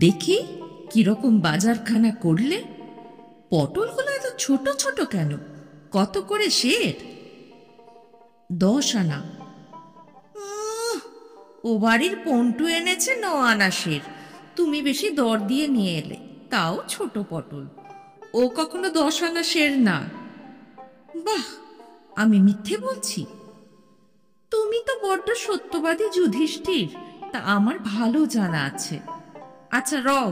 দেখি কিরকম বাজারখানা করলে। পটলগুলো এত ছোট ছোট কেন? কত করে সের? 10 আনা। ও বাড়ির পন্টু এনেছে 9 আনা সের। তুমি বেশি দর দিয়ে নিয়ে এলে, তাও ছোট পটল। ও কখনো 10 আনা সের না। বাহ, আমি মিথ্যে বলছি? তুমি তো বড্ড সত্যবাদী যুধিষ্ঠির, তা আমার ভালো জানা আছে। আচ্ছা রও,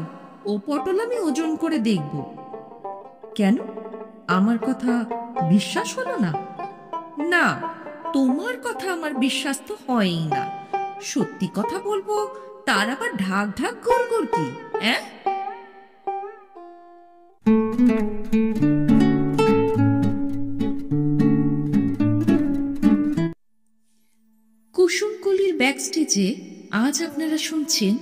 ও পটল আমি ওজন করে দেখব। কেন, আমার কথা বিশ্বাস হলো না? না, তোমার কথা আমার বিশ্বাস তো হয়ই না। সত্যি কথা বলবো, তার আবার ঢাক ঢাক গড়গড় কি? হ্যাঁ, কুসুমকলির ব্যাকস্টেজে আজ আপনারা শুনছেন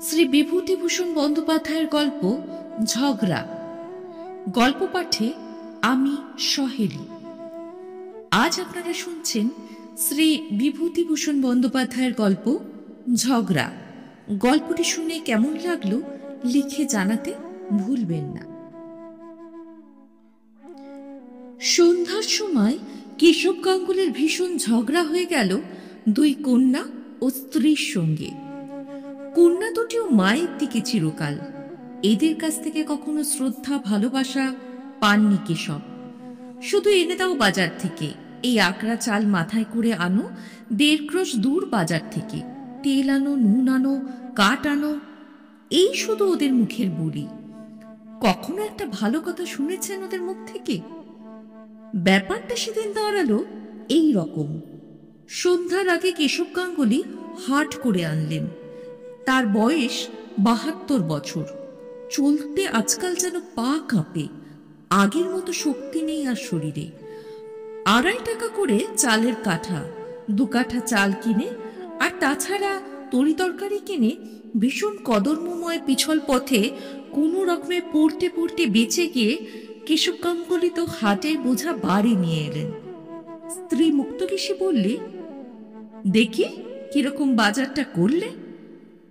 শ্রী বিভূতিভূষণ বন্দ্যোপাধ্যায়ের গল্প ঝগড়া। গল্প পাঠে আমি সহেলি। আজ আপনারা শুনছেন শ্রী বিভূতিভূষণ বন্দ্যোপাধ্যায়ের গল্প ঝগড়া। গল্পটি শুনে কেমন লাগলো লিখে জানাতে ভুলবেন না। সন্ধ্যার সময় কেশব গাঙ্গুলির ভীষণ ঝগড়া হয়ে গেল দুই কন্যা ও স্ত্রীর সঙ্গে। কন্যা দুটিও মায়ের দিকে চিরকাল। এদের কাছ থেকে কখনো শ্রদ্ধা ভালোবাসা পাননি কেশব। শুধু এনে দাও বাজার থেকে, এই আকড়া চাল মাথায় করে আনো 1.5 ক্রোশ দূর বাজার থেকে, তেল আনো, নুন আনো, কাঠ আনো, এই শুধু ওদের মুখের বুলি। কখনো একটা ভালো কথা শুনেছেন ওদের মুখ থেকে? ব্যাপারটা সেদিন দাঁড়ালো এই রকম। সন্ধ্যার আগে কেশব গাঙ্গুলি হাট করে আনলেন। তার বয়স 72 বছর। চলতে আজকাল যেন পা কাঁপে, আগের মতো শক্তি নেই আর শরীরে। 2.5 টাকা করে চালের কাঠা, 2 কাঠা চাল কিনে আর তাছাড়া তরি তরকারি কিনে ভীষণ কদর্মময় পিছল পথে কোনো রকমে পড়তে পড়তে বেঁচে গিয়ে কেশব গাঙ্গুলি তো হাটের বোঝা বাড়ি নিয়ে এলেন। স্ত্রী মুক্তকেশী বললে, দেখি কিরকম বাজারটা করলে।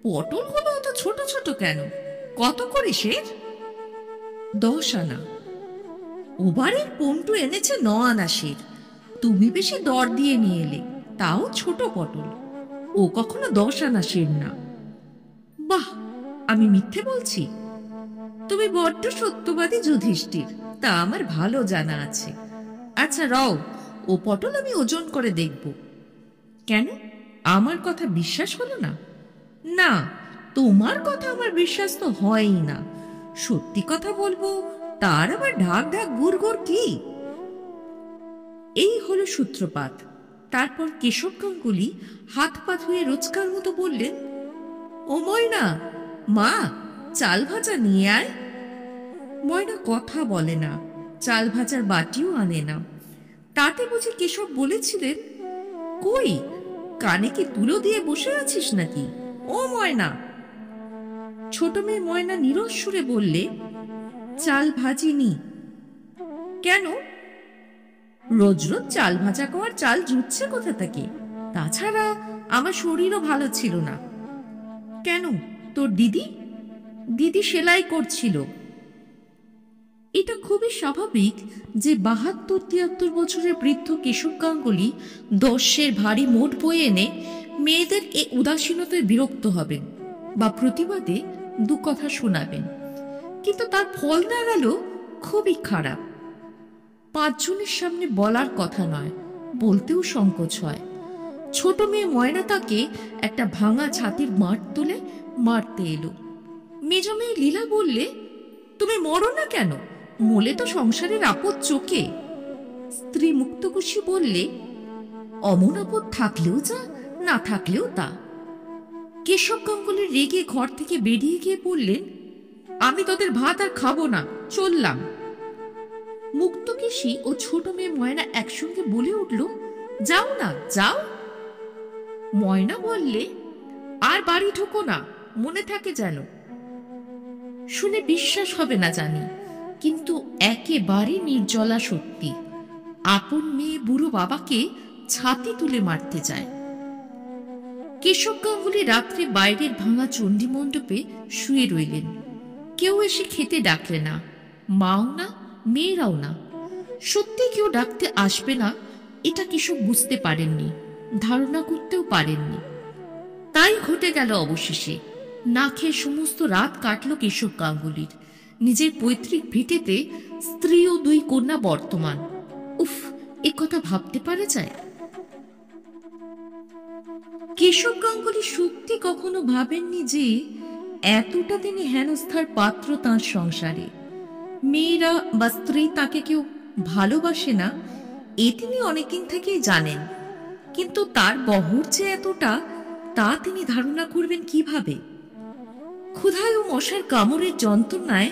পটলগুলো অত ছোট ছোট কেন? কত করে সের? 10 আনা। ও বাড়ির পন্টু এনেছে 9 আনা সের। তুমি বেশি দর দিয়ে নিয়ে এলে, তাও ছোট পটল। ও কখনো 10 আনা সের না। বাহ, আমি মিথ্যে বলছি? তুমি বড্ড সত্যবাদী যুধিষ্ঠির, তা আমার ভালো জানা আছে। আচ্ছা রও, ও পটল আমি ওজন করে দেখব। কেন, আমার কথা বিশ্বাস হলো না? না, তোমার কথা আমার বিশ্বাস তো হয়ই না। সত্যি কথা বলবো, তার আবার ঢাক ঢাক গুড় কি? এই হলো সূত্রপাত। তারপর কেশব গাঙ্গুলি হাত পা ধুয়ে রোজকার মতো বললেন, ও ময়না, মা, চাল ভাজা নিয়ে আয়। ময়না কথা বলে না, চাল ভাজার বাটিও আনে না। তাতে বুঝি কেশব বলেছিলেন, কই, কানে কি তুলো দিয়ে বসে আছিস নাকি? ও ময়না। ছোট মেয়ে ময়না নীরস সুরে বললে, চাল ভাজিনি। কেন? রোজ রোজ চাল ভাজা খাওয়ার চাল জুটছে কোথা থেকে? তাছাড়া আমার শরীরও ভালো ছিল না। কেন, তোর দিদি? দিদি সেলাই করছিল। এটা খুবই স্বাভাবিক যে 72-73 বছরের বৃদ্ধ কেশব গাঙ্গুলি 10 ভারী মোট বই এনে মেয়েদের এ উদাসীনতায় বিরক্ত হবেন বা প্রতিবাদে 2 কথা শোনাবেন। কিন্তু তার ফল দাঁড়ালো খুবই খারাপ। 5 জনের সামনে বলার কথা নয়, বলতেও সংকোচ হয়। ছোট মেয়ে ময়না তাকে একটা ভাঙা ছাতির মাঠ তুলে মারতে এলো। মেজ মেয়ে লীলা বললে, তুমি মরো না কেন? মলে তো সংসারের আপদ চোখে। স্ত্রী মুক্তকুশী বললে, অমন আপদ থাকলেও যা, না থাকলেও তা। কেশব গাঙ্গুলি রেগে ঘর থেকে বেরিয়ে গিয়ে বললেন, আমি তোদের ভাত আর খাবো না, চললাম। মুক্তকেশী ও ছোট মেয়ে ময়না একসঙ্গে বলে উঠল, যাও না, যাও। ময়না বললে, আর বাড়ি ঢুকো না, মনে থাকে যেন। শুনে বিশ্বাস হবে না জানি, কিন্তু একেবারে নির্জলা সত্যি। আপন মেয়ে বুড়ো বাবাকে ছাতি তুলে মারতে যায়। কেশব গাঙ্গুলি রাত্রে বাইরের ভাঙা চণ্ডী মণ্ডপে শুয়ে রইলেন। কেউ এসে খেতে ডাকলে না, মাও না, মেয়েরাও না। সত্যি কেউ ডাকতে আসবে না এটা কেশব বুঝতে পারেননি, ধারণা করতেও পারেননি। তাই ঘটে গেল অবশেষে। না খেয়ে সমস্ত রাত কাটল কেশব গাঙ্গুলির। নিজের পৈতৃক ভিটেতে স্ত্রী ও 2 কন্যা বর্তমান। উফ, এ কথা ভাবতে পারা যায়? কেশব গাঙ্গুলি সত্যি কখনো ভাবেননি যে এতটা তিনি হেনস্থার পাত্র তাঁর সংসারে। মেয়েরা বা স্ত্রী তাকে কেউ ভালোবাসে না এ তিনি অনেকদিন থেকেই জানেন, কিন্তু তার বহর যে এতটা তা তিনি ধারণা করবেন কিভাবে? ক্ষুধায় ও মশার কামড়ের যন্ত্রণায়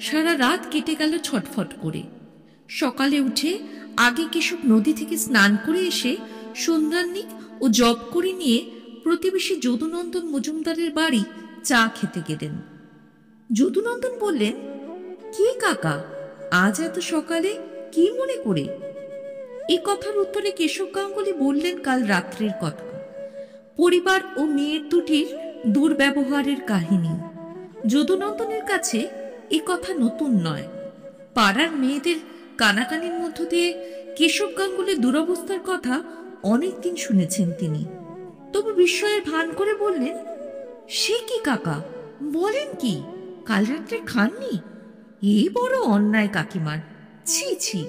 সারা রাত কেটে গেল ছটফট করে। সকালে উঠে আগে কেশব নদী থেকে স্নান করে এসে সন্ধ্যান্নিক ও জপ করে নিয়ে প্রতিবেশী যদুনন্দন মজুমদারের বাড়ি চা খেতে গেলেন। যদুনন্দন বললেন, কি কাকা, আজ এত সকালে কি মনে করে? এই কথার উত্তরে কেশব গাঙ্গুলি বললেন কাল রাত্রের কথা, পরিবার ও মেয়ের দুটির দুর্ব্যবহারের কাহিনী। যদুনন্দনের কাছে এ কথা নতুন নয়। পাড়ার মেয়েদের কানাকানির মধ্য দিয়ে কেশব গাঙ্গুলির দুরবস্থার কথা অনেকদিন শুনেছেন তিনি। তবু বিস্ময়ের ভান করে বললেন, সে কি কাকা, বলেন কি, কাল রাত্রে খাননি? এই বড় অন্যায় কাকিমার, ছি ছি,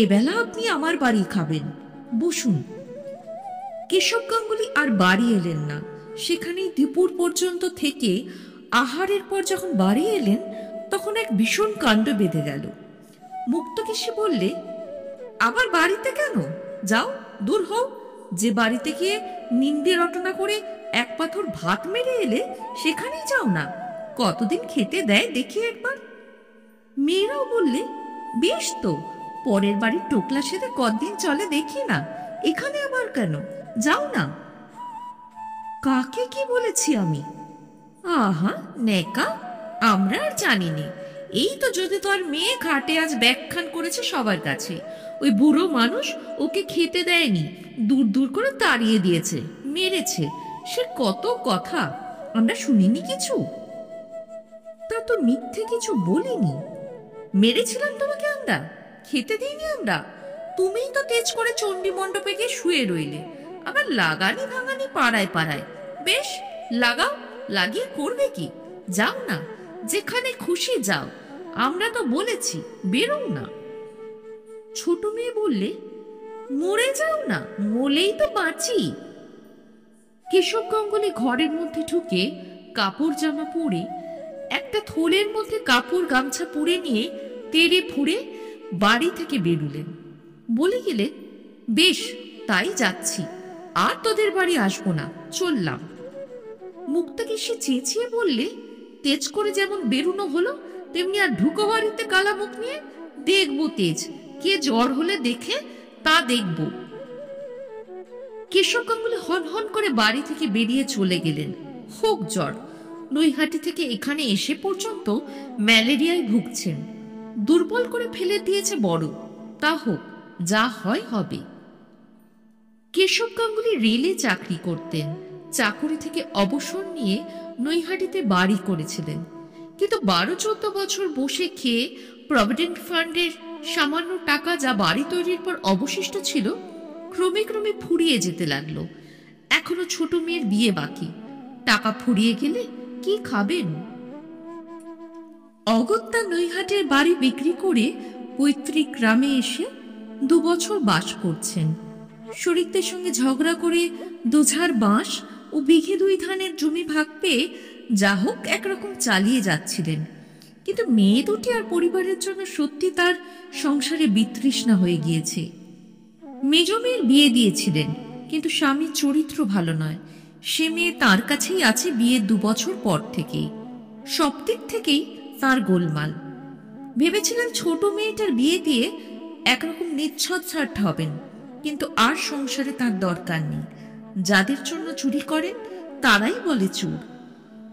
এবেলা আপনি আমার বাড়ি খাবেন, বসুন। কেশব গাঙ্গুলি আর বাড়ি এলেন না। সেখানেই দুপুর পর্যন্ত থেকে আহারের পর যখন বাড়ি এলেন তখন এক ভীষণ কাণ্ড বেঁধে গেল। মুক্তকেশী বললে, আবার বাড়িতে কেন? যাও, দূর হও। যে বাড়িতে গিয়ে নিন্দে রটনা করে এক পাথর ভাত মেরে এলে সেখানেই যাও না। কতদিন খেতে দেয় দেখি একবার। মেয়েরাও বললে, বেশ তো, পরের বাড়ির টোকলা সেদে কদিন চলে দেখি না, এখানে আবার কেন, যাও না। কাকে কি বলেছি আমি? আহা নেকা, আমরা আর জানিনি। এই তো যদি তোর মেয়ে ঘাটে আজ ব্যাখ্যান করেছে সবার কাছে, ওই বুড়ো মানুষ ওকে খেতে দেয়নি, দূর দূর করে তাড়িয়ে দিয়েছে, মেরেছে। সে কত কথা, আমরা শুনিনি কিছু? তা তো মিথ্যে কিছু বলিনি। মেরেছিলাম তোমাকে আমরা, খেতে দিইনি আমরা। তুমিই তো তেজ করে চণ্ডী মণ্ডপে গিয়ে শুয়ে রইলে, আবার লাগানি ভাঙানি পাড়ায় পাড়ায়। বেশ, লাগাও, লাগিয়ে করবে কি? যাও না, যেখানে খুশি যাও, আমরা তো বলেছি বেরো না। ছোট মেয়ে বললে, মরে যাও না, মলেই তো বাঁচি। কেশব গাঙ্গুলি ঘরের মধ্যে ঢুকে কাপড় জামা পরে, একটা থলের মধ্যে কাপড় গামছা পরে নিয়ে তেড়ে ফুড়ে বাড়ি থেকে বেরুলেন। বলে গেলেন, বেশ, তাই যাচ্ছি, আর তোদের বাড়ি আসবো না, চললাম। মুক্তাকেশী চেঁচিয়ে বললে, তেজ করে যেমন বেরুনো হলো তেমনি আর ঢুকো বাড়িতে কালা মুখ নিয়ে। দেখবো তেজ, কে জ্বর হলে দেখে তা দেখবো। কেশব গাঙ্গুলি হন হন করে বাড়ি থেকে বেরিয়ে চলে গেলেন। হোক জ্বর, নৈহাটি থেকে এখানে এসে পর্যন্ত ম্যালেরিয়ায় ভুগছেন। দুর্বল করে ফেলে দিয়েছে বড়, তা হোক, যা হয় হবে। কেশব গাঙ্গুলি রেলে চাকরি করতেন। চাকরি থেকে অবসর নিয়ে নৈহাটিতে বাড়ি করেছিলেন, কিন্তু 12-14 বছর বসে খেয়ে প্রভিডেন্ট ফান্ডের সামান্য টাকা যা বাড়ি তৈরির পর অবশিষ্ট ছিল ক্রমে ক্রমে ফুরিয়ে যেতে লাগলো। এখনো ছোট মেয়ের বিয়ে বাকি, টাকা ফুরিয়ে গেলে কি খাবেন? অগত্যা নৈহাটের বাড়ি বিক্রি করে পৈতৃক গ্রামে এসে 2 বছর বাস করছেন। শরিকদের সঙ্গে ঝগড়া করে 2 ঝাড় বাঁশ ও বিঘে 2 ধানের জমি ভাগ পেয়ে যা হোক একরকম চালিয়ে যাচ্ছিলেন। কিন্তু মেয়ে দুটি আর পরিবারের জন্য সত্যি তার সংসারে বিতৃষ্ণা হয়ে গিয়েছে। মেজ মেয়ের বিয়ে দিয়েছিলেন, কিন্তু স্বামীর চরিত্র ভালো নয়। সে মেয়ে তার কাছেই আছে বিয়ের 2 বছর পর থেকেই। সব দিক থেকেই তার গোলমাল। ভেবেছিলেন ছোট মেয়েটার বিয়ে দিয়ে একরকম নিচ্ছদ ছাড় হবেন, কিন্তু আর সংসারে তার দরকার নেই। যাদের জন্য চুরি করেন তারাই বলে চোর।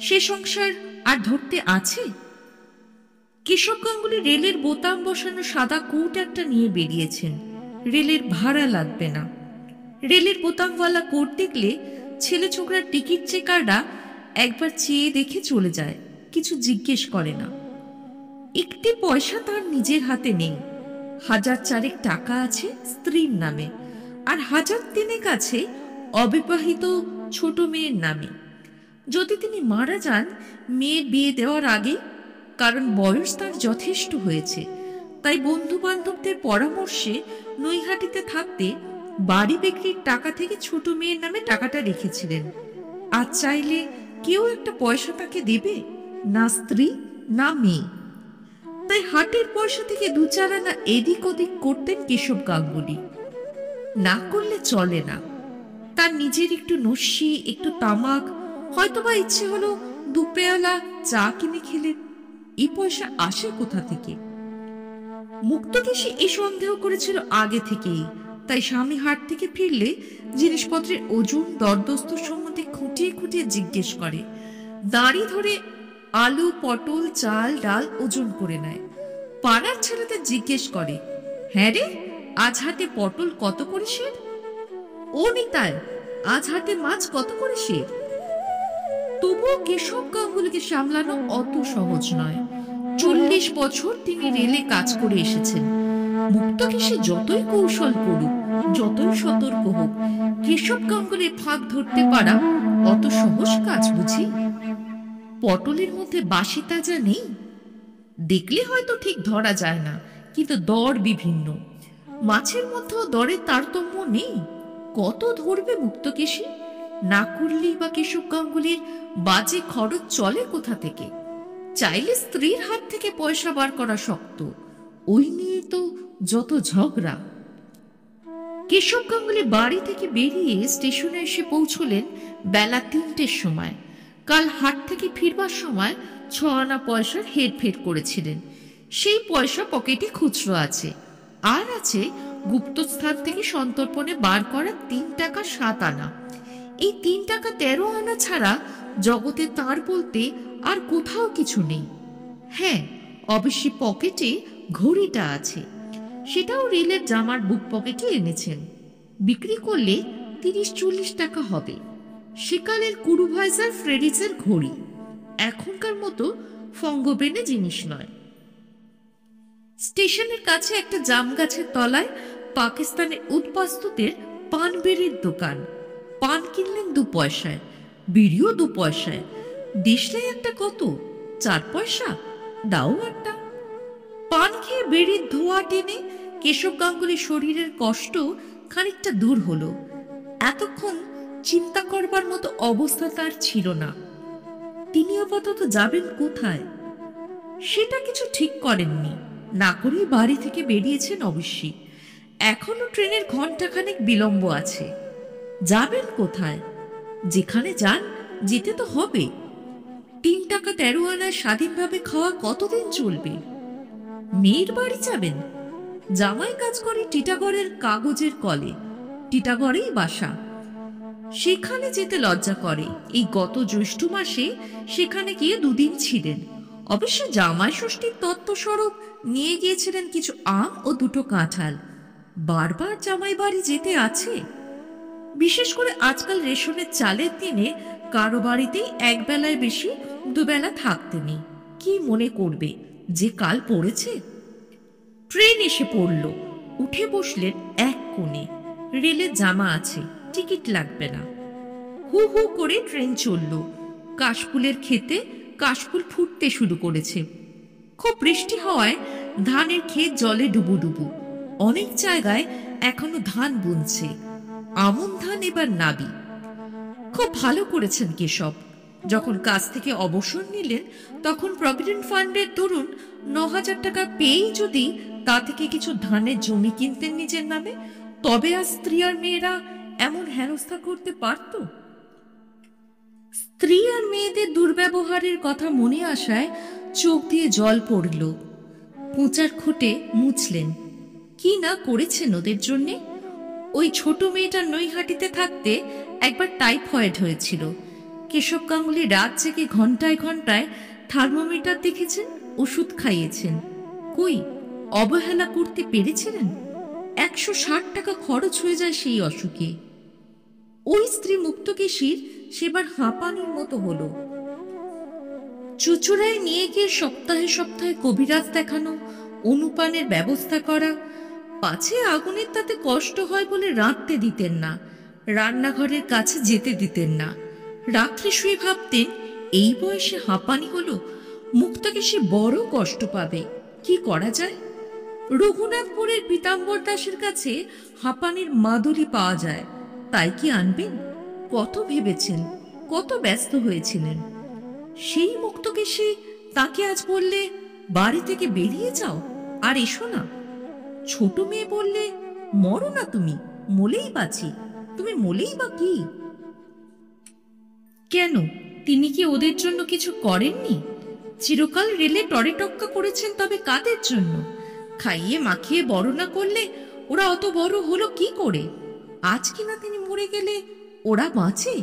সে সংসার আর ধরতে আছে? কেশব গাঙ্গুলি রেলের বোতাম বসানো সাদা কোট একটা নিয়ে বেরিয়েছেন। রেলের ভাড়া লাগবে না। রেলের বোতামওয়ালা কোট দেখলে ছেলে ছোকরার টিকিট চেকাররা একবার চেয়ে দেখে চলে যায়, কিছু জিজ্ঞেস করে না। একটি পয়সা তার নিজের হাতে নেই। 1,000 টাকা আছে স্ত্রীর নামে, আর 1,000 আছে অবিবাহিত ছোট মেয়ের নামে। যদি তিনি মারা যান মেয়ের বিয়ে দেওয়ার আগে, কারণ বয়স তার যথেষ্ট হয়েছে, তাই বন্ধু বান্ধবদের পরামর্শে নৈহাটিতে থাকতে বাড়ি বিক্রির টাকা থেকে ছোট মেয়ের নামে টাকাটা রেখেছিলেন। আজ চাইলে কেউ একটা পয়সা তাকে দেবে, না স্ত্রী না মেয়ে। তাই হাটের পয়সা থেকে 2-4 আনা এদিক ওদিক করতেন কেশব গাঙ্গুলি। না করলে চলে না। তার নিজের একটু নস্যি, একটু তামাক, হয়তোবা ইচ্ছে হলো 2 পেয়ালা চা কিনে খেলেন। এই পয়সা আসে কোথা থেকে? মুক্তকেশী এই সন্দেহ করেছিল আগে থেকেই, তাই স্বামী হাট থেকে ফিরলে জিনিসপত্রের ওজন দরদস্তর সম্বন্ধে খুঁটিয়ে খুঁটিয়ে জিজ্ঞেস করে। দাঁড়ি ধরে আলু, পটল, চাল, ডাল ওজন করে নেয়। পাড়ার ছেলেদের জিজ্ঞেস করে, হ্যাঁ রে, আজ হাটে পটল কত করে সের? ও নিতাই, আজ হাটে মাছ কত করে সের? তবুও কেশব গাঙ্গুলিকে সামলানো অত সহজ নয়। 40 বছর তিনি রেলে কাজ করে এসেছেন। মুক্তকেশী যতই কৌশল করুক, যতই সতর্ক হোক, কেশব গাঙ্গুলির ফাঁক ধরতে পারা অত সহজ কাজ বুঝি? পটলের মধ্যে বাসি তাজা নেই? দেখলে হয়তো ঠিক ধরা যায় না, কিন্তু দর বিভিন্ন। মাছের মধ্যেও দরের তারতম্য নেই। কত ধরবে মুক্তকেশী? না করলেই বা কেশব গাঙ্গুলির বাজে খরচ চলে কোথা থেকে? চাইলে স্ত্রীর হাত থেকে পয়সা বার করা শক্ত, ওই নিয়ে তো যত ঝগড়া। কেশব গাঙ্গুলি বাড়ি থেকে বেরিয়ে স্টেশনে এসে পৌঁছলেন বেলা 3টের সময়। কাল হাট থেকে ফিরবার সময় 6 আনা পয়সার হেরফের করেছিলেন। সেই পয়সা পকেটে খুচরো আছে, আর আছে গুপ্তস্থান থেকে সন্তর্পণে বার করা 3 টাকা 7 আনা। এই 3 টাকা 13 আনা ছাড়া জগতে তার বলতে আর কোথাও কিছু নেই। হ্যাঁ, অবশ্যই পকেটে ঘড়িটা আছে, সেটাও রেলের জামার বুক পকেটে এনেছেন। বিক্রি করলে 30-40 টাকা হবে। সেকালের কুরুভাইজার ফ্রেডিসের ঘড়ি, এখনকার মতো ফঙ্গবেনে জিনিস নয়। স্টেশনের কাছে একটা জাম গাছের তলায় পাকিস্তানের উদ্বাস্তুদের পান বেড়ির দোকান। পান কিনলেন 2 পয়সায়, বিড়িও 2 পয়সায়। দেশলাই একটা কত? 4 পয়সা, দাও একটা। পান খেয়ে বেড়ির ধোয়া টেনে কেশব গাঙ্গুলির শরীরের কষ্ট খানিকটা দূর হলো। এতক্ষণ চিন্তা করবার মতো অবস্থা তার ছিল না। তিনি আপাতত যাবেন কোথায় সেটা কিছু ঠিক করেননি। না করেই বাড়ি থেকে বেরিয়েছেন অবশ্যই। এখনো ট্রেনের ঘন্টাখানেক বিলম্ব আছে। যাবেন কোথায়? যেখানে যান যেতে তো হবে। 3 টাকা 13 আনায় স্বাধীনভাবে খাওয়া কতদিন চলবে? মেয়ের বাড়ি যাবেন? জামাই কাজ করে টিটাগড়ের কাগজের কলে, টিটাগড়েই বাসা। সেখানে যেতে লজ্জা করে। এই গত জ্যৈষ্ঠ মাসে সেখানে গিয়ে 2 দিন ছিলেন। অবশ্য জামাই ষষ্ঠীর তত্ত্বস্বরূপ নিয়ে গিয়েছিলেন কিছু আম ও 2টো কাঁঠাল। বারবার জামাই বাড়ি যেতে আছে। বিশেষ করে আজকাল রেশনের চালের দিনে কারো বাড়িতেই এক বেলায় বেশি 2 বেলা থাকতে নেই। কি মনে করবে যে কাল পড়েছে? ট্রেন এসে পড়ল। উঠে বসলেন এক কোণে। রেলে জামা আছে, টিকিট লাগবে না। হু হু করে ট্রেন চলল। কাশফুলের ক্ষেতে কাশফুল ফুটতে শুরু করেছে। খুব বৃষ্টি হওয়ায় ধানের ক্ষেত জলে ডুবুডুবু। অনেক জায়গায় এখনো ধান বুনছে। আমন ধান এবার নাবি। খুব ভালো করেছেন কেশব। যখন কাজ থেকে অবসর নিলেন তখন প্রভিডেন্ট ফান্ডের ধরুন 9,000 টাকা পেয়েই যদি তা থেকে কিছু ধানের জমি কিনতেন নিজের নামে, তবে আর স্ত্রী আর মেয়েরা এমন হেনস্থা করতে পারত? স্ত্রী আর মেয়েদের দুর্ব্যবহারের কথা মনে আসায় চোখ দিয়ে জল পড়ল। পোঁচার খুঁটে মুছলেন। কি না করেছেন ওদের জন্যে। ওই ছোট মেয়েটা নৈহাটিতে থাকতে একবার টাইফয়েড হয়েছিল। কেশব গাঙ্গুলি রাত জেগে ঘন্টায় ঘন্টায় থার্মোমিটার দেখেছেন, ওষুধ খাইয়েছেন। কই অবহেলা করতে পেরেছিলেন? 160 টাকা খরচ হয়ে যায় সেই অসুখে। ওই স্ত্রী মুক্তকেশীর সেবার হাঁপানির মতো হলো। চুচুড়ায় নিয়ে গিয়ে সপ্তাহে সপ্তাহে কবিরাজ দেখানো, অনুপানের ব্যবস্থা করা, পাছে আগুনের তাতে কষ্ট হয় বলে রাঁধতে দিতেন না, রান্নাঘরের কাছে যেতে দিতেন না। রাত্রে শুয়ে ভাবতেন, এই বয়সে হাঁপানি হলো, মুক্তকেশী বড় কষ্ট পাবে, কি করা যায়? রঘুনাথপুরের পীতাম্বর দাসের কাছে হাঁপানির মাদুলি পাওয়া যায়, তাই কি আনবেন? কত ভেবেছেন, কত ব্যস্ত হয়েছিলেন। সেই মুক্তকেশী তাকে আজ বললে, বাড়ি থেকে বেরিয়ে যাও আর এসো না। ছোট মেয়ে বললে, মরো না তুমি, মলেই বাঁচি, তুমি মলেই বা কি? কেন, তিনি কি ওদের জন্য কিছু করেননি? চিরকাল রেলে টরে টক্কা করেছেন, তবে কাদের জন্য? খাইয়ে মাখিয়ে বড় না করলে ওরা অত বড় হলো কি করে? আজ কিনা তিনি মরে গেলে ওরা বাঁচে?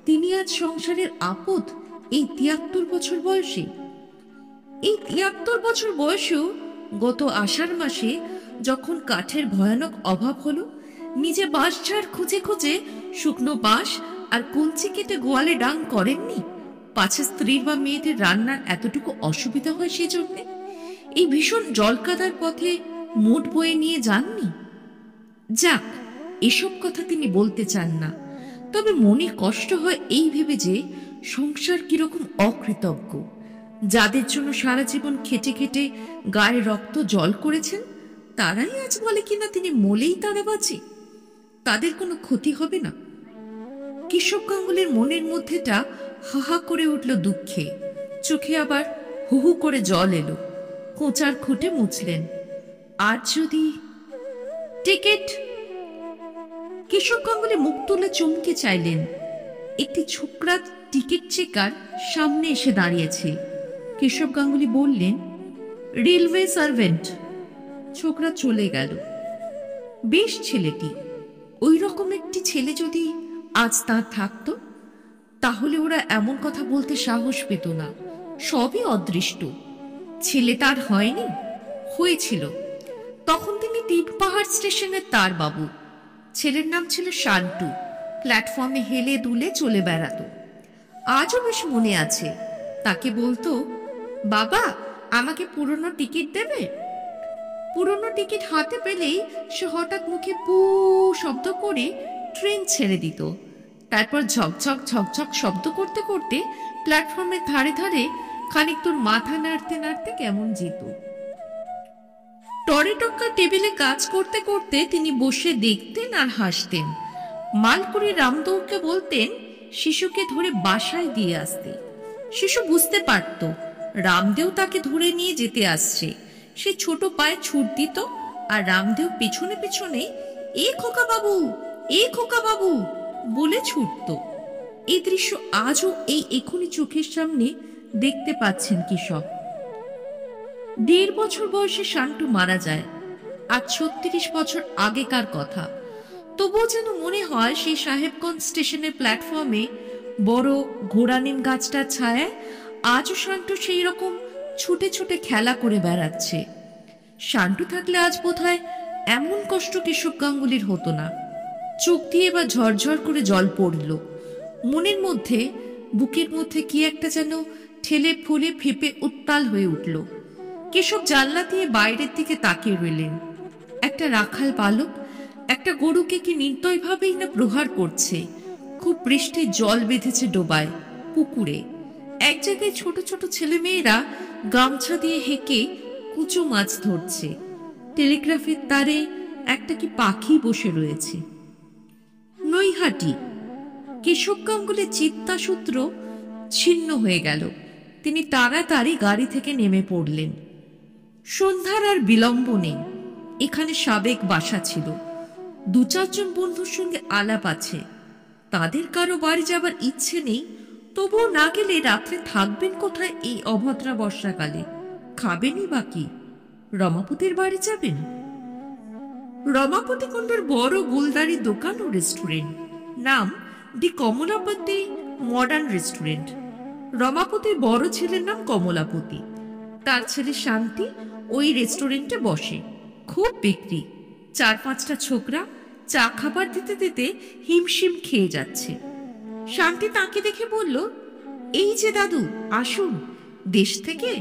তিনি আজ সংসারের আপদ এই ৭৩ বছর বয়সে। এই ৭৩ বছর বয়সেও গত আষাঢ় মাসে যখন কাঠের ভয়ানক অভাব হলো, নিজে বাঁশঝাড় খুঁজে খুঁজে শুকনো বাঁশ আর কঞ্চি কেটে গোয়ালে ডাং করেননি, পাছে স্ত্রীর বা মেয়েদের রান্নার এতটুকু অসুবিধা হয় সেই জন্যে এই ভীষণ জলকাদার পথে মোট বয়ে নিয়ে যাননি। যাক, এসব কথা তিনি বলতে চান না, তবে মনে কষ্ট হয় এই ভেবে যে সংসার কিরকম অকৃতজ্ঞ। যাদের জন্য সারা জীবন খেটে খেটে গায়ে রক্ত জল করেছেন, তারাই আজ বলে কিনা তিনি মলেই তারা বাঁচে, তাদের কোনো ক্ষতি হবে না। কেশব গাঙ্গুলির মনের মধ্যেটা হাহা করে উঠল দুঃখে, চোখে আবার হু হু করে জল এলো। কোঁচার খুঁটে মুছলেন। আর যদি টিকিট! কেশব গাঙ্গুলি মুখ তুলে চমকে চাইলেন। একটি ছোকরা টিকিট চেকার সামনে এসে দাঁড়িয়েছে। কেশব গাঙ্গুলি বললেন, রেলওয়ে সার্ভেন্ট। ছোকরা চলে গেল। বেশ ছেলেটি, ওই রকম একটি ছেলে যদি আজ তার থাকতো, তাহলে ওরা এমন কথা বলতে সাহস পেত না। সবই অদৃষ্ট। ছেলে তার হয়নি, হয়েছিল। তখন তিনি টিটপাহাড় স্টেশনের তার বাবু। ছেলের নাম ছিল শান্টু। প্ল্যাটফর্মে হেলে দুলে চলে বেড়াতো। আজও বেশ মনে আছে। তাকে বলতো, বাবা, আমাকে পুরনো টিকিট দেবে? পুরনো টিকিট হাতে পেলেই সে হঠাৎ মুখে পু শব্দ করে ট্রেন ছেড়ে দিত। তারপর ঝকঝক ঝকঝক শব্দ করতে করতে প্ল্যাটফর্মের ধারে ধারে খানিক তোর মাথা নাড়তে নাড়তে কেমন যেত। টরে টক্কা টেবিলে কাজ করতে করতে তিনি বসে দেখতেন আর হাসতেন। মালকুড়ি রামদৌড়কে বলতেন শিশুকে ধরে বাসায় দিয়ে আসতে। শিশু বুঝতে পারত রামদেও তাকে ধরে নিয়ে যেতে আসছে। সে ছোট পায়ে ছুট দিত আর রামদেও পেছনে পেছনে এ খোকা বাবু, এ খোকা বাবু বলে ছুটত। এই দৃশ্য আজও এই এখনই চোখের সামনে দেখতে পাচ্ছেন কেশব। ১.৫ বছর বয়সে শান্টু মারা যায়। আজ ৩৬ বছর আগেকার কথা। তবুও যেন মনে হয় সেই সাহেবগঞ্জ স্টেশনের প্ল্যাটফর্মে বড় ঘোড়ানিম গাছটার ছায়ায় আজও শান্টু সেই রকম ছুটে ছুটে খেলা করে বেড়াচ্ছে। শান্টু থাকলে আজ বোধহয় এমন কষ্ট কেশব গাঙ্গুলির হতো না। চোখ দিয়ে এবার ঝরঝর করে জল পড়ল। মনের মধ্যে, বুকের মধ্যে কি একটা যেন ঠেলে ফুলে ফেপে উত্তাল হয়ে উঠল। কেশব জানলা দিয়ে বাইরের দিকে তাকিয়ে রইলেন। একটা রাখাল বালক একটা গরুকে কি নির্দয়ভাবেই না প্রহার করছে। খুব বৃষ্টির জল বেঁধেছে ডোবায়, পুকুরে। এক জায়গায় ছোট ছোট ছেলে মেয়েরা গামছা দিয়ে হেঁকে কুচো মাছ ধরছে। টেলিগ্রাফের তারে একটা কি পাখি বসে রয়েছে। নৈহাটি। কেশব গাঙ্গুলির চিত্তাসূত্র ছিন্ন হয়ে গেল। তিনি তাড়াতাড়ি গাড়ি থেকে নেমে পড়লেন। সন্ধ্যার আর বিলম্ব নেই। এখানে সাবেক বাসা ছিল। ২-৪ জন বন্ধুর সঙ্গে আলাপ আছে। তাদের কারো বাড়ি যাবার ইচ্ছে নেই। তবুও না গেলে রাত্রে থাকবেন কোথায় এই অভদ্রা বর্ষাকালে? খাবেনই বাকি? রমাপতির বাড়ি যাবেন? রমাপতি কুণ্ডুর বড় গোলদারি দোকান ও রেস্টুরেন্ট। নাম দি কমলাপতি মডার্ন রেস্টুরেন্ট। রমাপতির বড় ছেলের নাম কমলাপতি। তার ছেলে শান্তি ওই রেস্টুরেন্টে বসে। খুব বিক্রি। ৪-৫টা ছোকরা চা খাবার দিতে দিতে হিমশিম খেয়ে যাচ্ছে। শান্তি তাকে দেখে বলল, এই যে দাদু, আসুন। দেশ থেকে?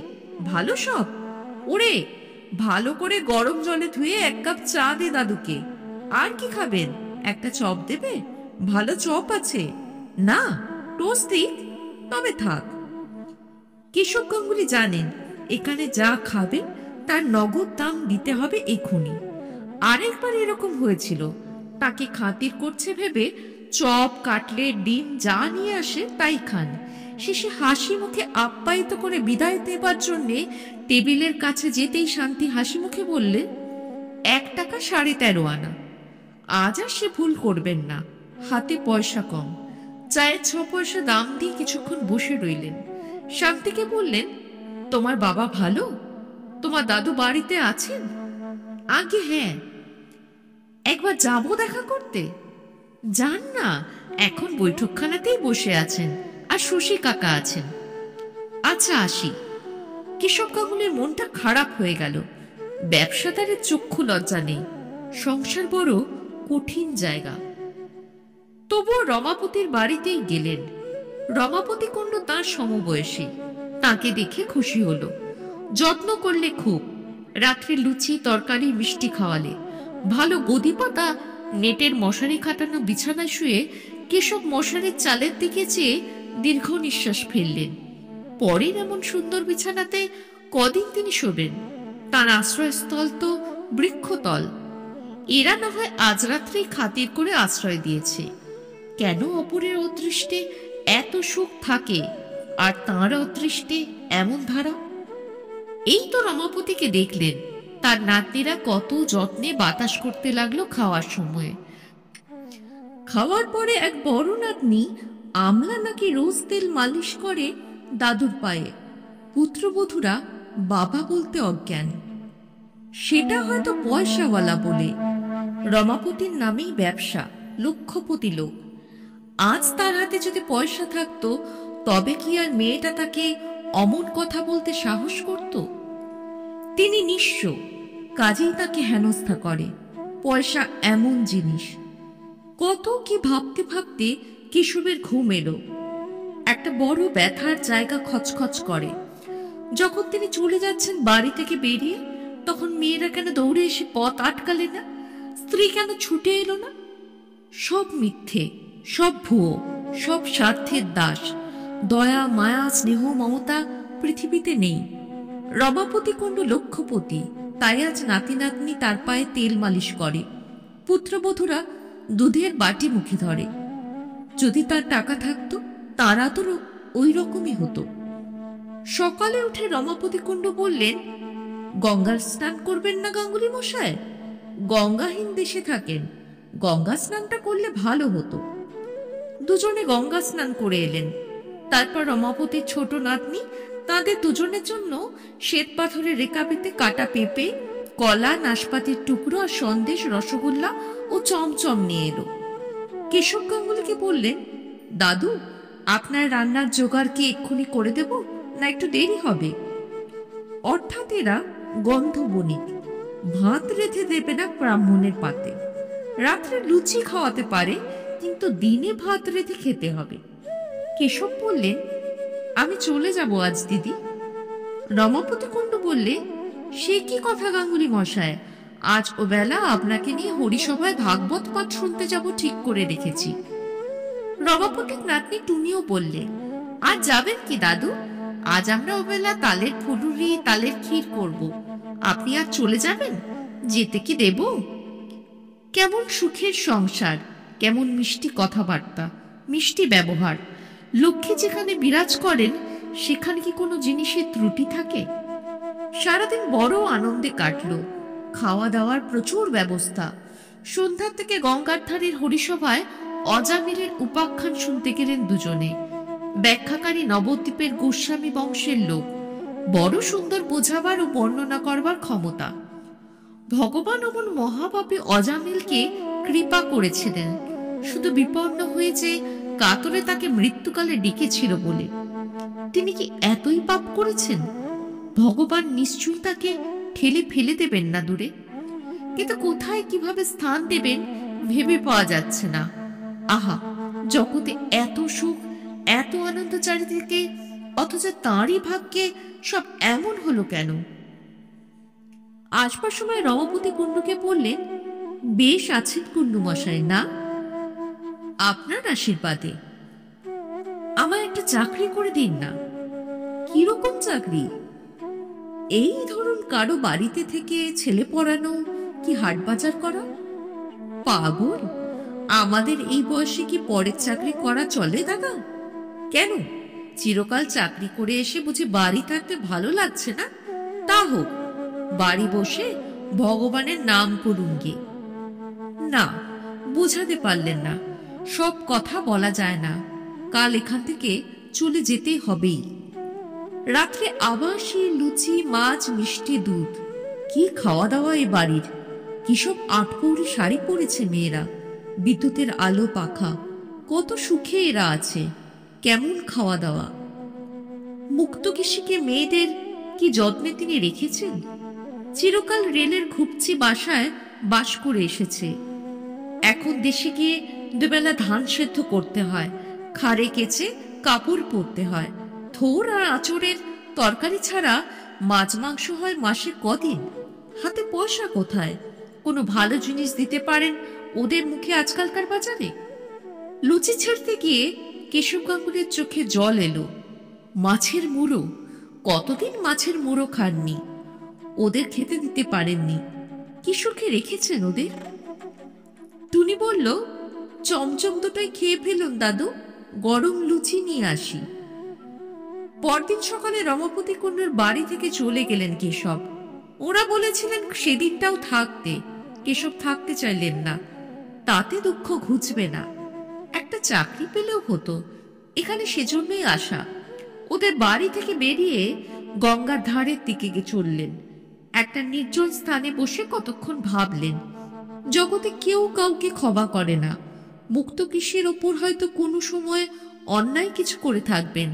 ভালো সব? ওরে, ভালো করে গরম জলে ধুয়ে এক কাপ চা দে দাদুকে। আর কি খাবেন? একটা চপ দেবে? ভালো চপ আছে। না, টোস্ট দিক? তবে থাক। কেশব গাঙ্গুলি জানেন এখানে যা খাবেন তার নগদ দাম দিতে হবে এক্ষুনি। আরেকবার এরকম হয়েছিল, তাকে খাতির করছে ভেবে চপ, কাটলেট, ডিম যা নিয়ে আসে তাই খান। শেষে হাসি মুখে আপ্যায়িত করে বিদায় দেবার জন্যে টেবিলের কাছে যেতেই শান্তি হাসি মুখে বললে, 1 টাকা 13.5 আনা। আজ আর সে ভুল করবেন না, হাতে পয়সা কম। চায়ের 6 পয়সা দাম দিয়ে কিছুক্ষণ বসে রইলেন। শান্তিকে বললেন, তোমার বাবা ভালো? তোমার দাদু বাড়িতে আছেন? আগে হ্যাঁ। একবার যাব দেখা করতে? যান না, এখন বৈঠকখানাতেই বসে আছেন, আর শশী কাকা আছেন। আচ্ছা, আসি। কেশব গাঙ্গুলির মনটা খারাপ হয়ে গেল। ব্যবসাদারের চক্ষু লজ্জা নেই, সংসার বড় কঠিন জায়গা। তবুও রমাপতির বাড়িতেই গেলেন। রমাপতি কুণ্ড তাঁর সমবয়সী, তাকে দেখে খুশি হলো। যত্ন করলে খুব। রাত্রে লুচি, তরকারি, মিষ্টি খাওয়ালে। ভালো গদি পাতা নেটের মশারি খাটানো বিছানায় শুয়ে কেশব মশারির চালের দিকে চেয়ে দীর্ঘ নিঃশ্বাস ফেললেন। পরের এমন সুন্দর বিছানাতে কদিন তিনি শোবেন? তার আশ্রয়স্থল তো বৃক্ষতল। এরা না হয় আজ রাত্রেই খাতির করে আশ্রয় দিয়েছে। কেন অপরের অদৃষ্টে এত সুখ থাকে আর তাঁর অদৃষ্টে এমন ধারা? এই তো রমাপতিকে দেখলেন, তার নাতনিরা কত যত্নে বাতাস করতে লাগলো খাওয়ার সময়। খাওয়ার পরে এক বড় নাতনি আমলা নাকি রোজ তেল মালিশ করে দাদুর পায়ে। পুত্রবধূরা বাবা বলতে অজ্ঞান। সেটা হয়তো পয়সাওয়ালা বলে। রমাপতির নামেই ব্যবসা, লক্ষপতি লোক। আজ তার হাতে যদি পয়সা থাকতো তবে কি আর মেয়েটা তাকে অমন কথা বলতে সাহস করত? তিনি নিঃস্ব, কাজেই তাকে হেনস্থা করে। পয়সা এমন জিনিস। কত কি ভাবতে ভাবতে কেশবের ঘুম এলো। একটা বড় ব্যথার জায়গা খচখচ করে। যখন তিনি চলে যাচ্ছেন বাড়ি থেকে বেরিয়ে, তখন মেয়েরা কেন দৌড়ে এসে পথ আটকালে না? স্ত্রী কেন ছুটে এলো না? সব মিথ্যে, সব ভুয়ো, সব স্বার্থের দাস। দয়া, মায়া, স্নেহ, মমতা পৃথিবীতে নেই। রমাপতি কুণ্ড লক্ষপতি, তাই আজ নাতি নাতনি তার পায়ে তেল মালিশ করে। পুত্রবধূরা দুধের বাটি মুখে ধরে। যদি তার টাকা থাকতো তারা তো ওই রকমই হতো। সকালে উঠে রমাপতি কুণ্ড বললেন, গঙ্গার স্নান করবেন না গাঙ্গুলি মশাই? গঙ্গাহীন দেশে থাকেন, গঙ্গা স্নানটা করলে ভালো হতো। দুজনে গঙ্গা স্নান করে এলেন। তারপর রমাপতির ছোট নাতনি তাদের দুজনের জন্য শ্বেত পাথরের রেকাবিতে কাটা পেঁপে, কলা, নাশপাতির টুকরো আর সন্দেশ, রসগোল্লা ও চমচম নিয়ে এলো। কেশব গাঙ্গুলিকে বললেন, দাদু, আপনার রান্নার জোগাড় কি এক্ষুনি করে দেব, না একটু দেরি হবে? অর্থাৎ এরা গন্ধ বণিক। ভাত রেঁধে দেবে না ব্রাহ্মণের পাতে। রাত্রে লুচি খাওয়াতে পারে, কিন্তু দিনে ভাত রেঁধে খেতে হবে। কেশব বললেন, আমি চলে যাব আজ দিদি। রমাপতি কুণ্ড বললে, সে কি কথা গাঙ্গুলি মশাই, আজ ও বেলা আপনাকে নিয়ে হরিসভায় ভাগবত পাঠ শুনতে যাব ঠিক করে রেখেছি। রমাপতির নাতনি টুনিও বললে, আজ যাবেন কি দাদু? আজ আমরা ওবেলা তালের ফুলুরি, তালের ক্ষীর করব। আপনি আর চলে যাবেন? যেতে কি দেব? কেমন সুখের সংসার, কেমন মিষ্টি কথাবার্তা, মিষ্টি ব্যবহার। লক্ষ্মী যেখানে বিরাজ করেন সেখানে কি কোনো জিনিসের ত্রুটি থাকে? সারাদিন বড় আনন্দে কাটল। খাওয়া দাওয়ার প্রচুর ব্যবস্থা। সন্ধ্যার থেকে গঙ্গার ধারের হরিসভায় অজামিলের উপাখ্যান শুনতে গেলেন দুজনে। ব্যাখ্যাকারী নবদ্বীপের গোস্বামী বংশের লোক। বড় সুন্দর বোঝাবার ও বর্ণনা করবার ক্ষমতা। ভগবান অমন মহাপাপী অজামিলকে কৃপা করেছিলেন শুধু বিপন্ন হয়েছে কাতরে তাকে মৃত্যুকালে ডেকেছিল বলে। তিনি কি এতই পাপ করেছেন? ভগবান নিশ্চয়ই তাকে ঠেলে ফেলে দেবেন না দূরে। কিন্তু কোথায় কিভাবে স্থান দেবেন ভেবে পাওয়া যাচ্ছে না। আহা, জগতে এত সুখ, এত আনন্দ চারিদিকে, অথচ তাঁরই ভাগ্যে সব এমন হলো কেন? আসবার সময় রমাপতি কুণ্ডুকে বললেন, বেশ আছেন কুণ্ডু মশাই না? আপনার আশীর্বাদে। আমায় একটা চাকরি করে দিন না। কিরকম চাকরি? এই ধরুন, কারো বাড়িতে থেকে ছেলে পড়ানো কি হাট বাজার করা? পাগল, আমাদের এই বয়সে কি পরের চাকরি করা চলে দাদা? কেন, চিরকাল চাকরি করে এসে বুঝি বাড়ি থাকতে ভালো লাগছে না? তা হোক, বাড়ি বসে ভগবানের নাম করুন গে। না, বোঝাতে পারলেন না। সব কথা বলা যায় না, কাল এখান থেকে চলে যেতেই হবেই। রাত্রে আবার সেই লুচি, মাছ, মিষ্টি, দুধ। কি খাওয়া দাওয়া এ বাড়ির! কি সব আটপৌরি শাড়ি পরেছে মেয়েরা, বিদ্যুতের আলো পাখা, কত সুখে এরা আছে। কেমন খাওয়া দাওয়া! মুক্তকেশীকে মেয়েদের কি যত্নে তিনি রেখেছেন। চিরকাল রেলের ঘুপচি বাসায় বাস করে এসেছে। এখন দেশে গিয়ে দুবেলা ধান সেদ্ধ করতে হয়, খাড়ে কেচে কাপড় পরতে হয়। থোর আর আঁচড়ের তরকারি ছাড়া মাছ মাংস হয় মাসে কদিন। হাতে পয়সা কোথায়? কোনো ভালো জিনিস দিতে পারেন ওদের মুখে আজকালকার বাজারে? লুচি ছেড়তে গিয়ে কেশব গাঙ্গুলির চোখে জল এলো। মাছের মুড়ো, কতদিন মাছের মুড়ো খাননি, ওদের খেতে দিতে পারেননি। কি সুখে রেখেছেন ওদের। টুনি বলল, চমচম দুটোই খেয়ে ফেলুন দাদু, গরম লুচি নিয়ে আসি। পরদিন সকালে রমাপতি কুণ্ডুর বাড়ি থেকে চলে গেলেন কেশব। ওরা বলেছিলেন সেদিনটাও থাকতে, কেশব থাকতে চাইলেন না। তাতে দুঃখ ঘুচবে না, একটা চাকরি পেলেও হতো, এখানে সেজন্যই আসা। ওদের বাড়ি থেকে বেরিয়ে গঙ্গার ধারের দিকে চললেন। একটা নির্জন স্থানে বসে কতক্ষণ ভাবলেন। জগতে কেউ কাউকে ক্ষমা করে না। মুক্তকেশীর ওপর হয়তো কোনো সময় অন্যায় কিছু করে থাকবেন,